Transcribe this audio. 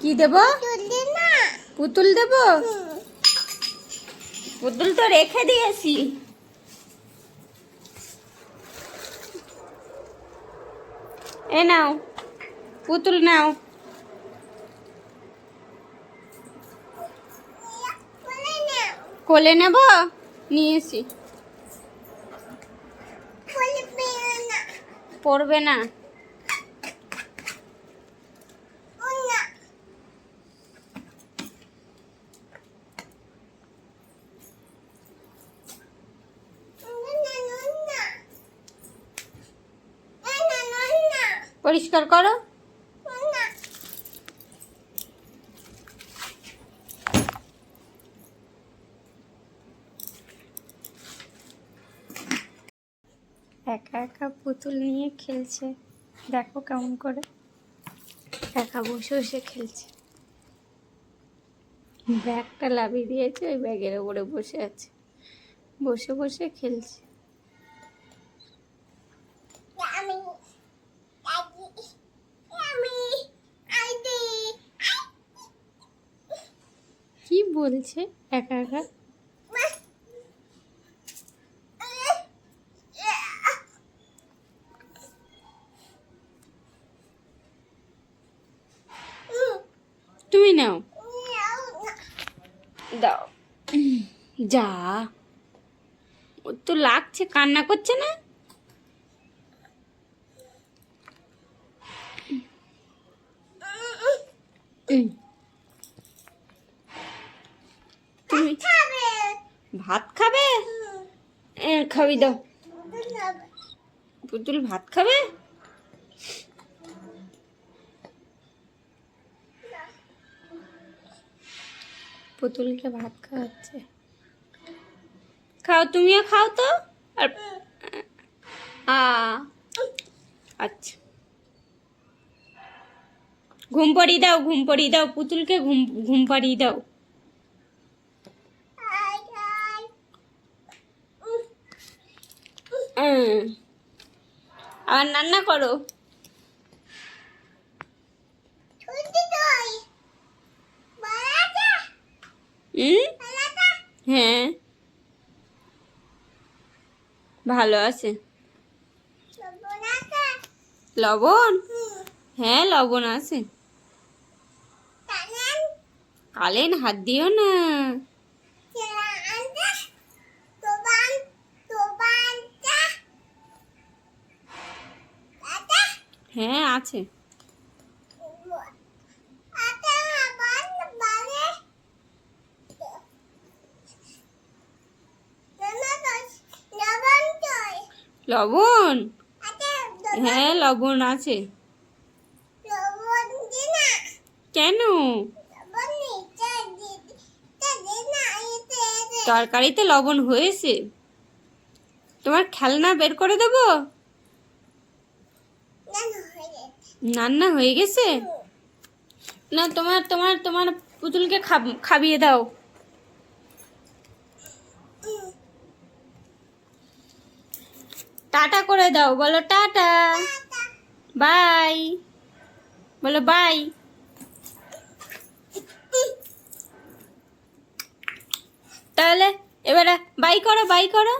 কি দেব? পুতুল দেব? পুতুল তো রেখে দিয়েছি। এ নাও পুতুল নাও। কোলে নেব? নিয়েছি। পড়বে না। পরিষ্কার করো। একা একা পুতুল নিয়ে খেলছে, দেখো কেমন করে একা বসে বসে খেলছে। ব্যাগটা লাভিয়ে দিয়েছে, ওই ব্যাগের উপরে বসে আছে, বসে বসে খেলছে। কি বলছে একা একা? তুমি নাও, দাও। যা, ওর তো লাগছে, কান্না করছে না? তুমি ভাত খাবে? খাবি, দাও। পুতুল ভাত খাবে? পুতুলকে ভাত খাওয়াচ্ছে। খাও, তুমিও খাও তো। আর আচ্ছা, ঘুম পাড়িয়ে দাও, ঘুম পাড়িয়ে দাও পুতুলকে, ঘুম ঘুম পাড়িয়ে দাও। আর রান্না করো। হ্যাঁ, ভালো আছে। লবণ? হ্যাঁ, লবণ আছে। কালেন হাত দিও না। হ্যাঁ, আছে। লবণ? হ্যাঁ, লবণ আছে। কেন? তরকারিতে লবণ হয়েছে? তোমার খেলনা বের করে দেব? রান্না হয়ে গেছে? না, তোমার তোমার তোমার পুতুলকে খাবিয়ে দাও। টাটা করে দাও, বলো টাটা, বাই, বলো বাই। তাহলে এবারে বাই করো, বাই করো।